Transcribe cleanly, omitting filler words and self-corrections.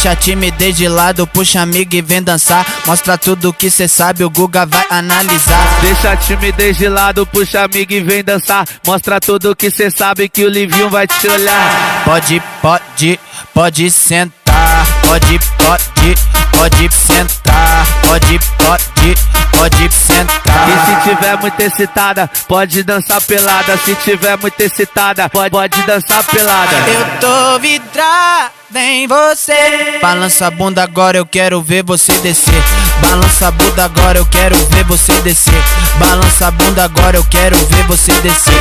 Deixa a timidez de lado, puxa amigo e vem dançar. Mostra tudo que cê sabe, o Guga vai analisar. Deixa a timidez de lado, puxa amigo e vem dançar. Mostra tudo que cê sabe que o Livinho vai te olhar. Pode sentar. Pode sentar. Pode sentar. E se tiver muito excitada, pode dançar pelada. Se tiver muito excitada, pode dançar pelada. Eu tô vidrada em você. Balança a bunda agora, eu quero ver você descer. Balança a bunda agora, eu quero ver você descer. Balança a bunda agora, eu quero ver você descer.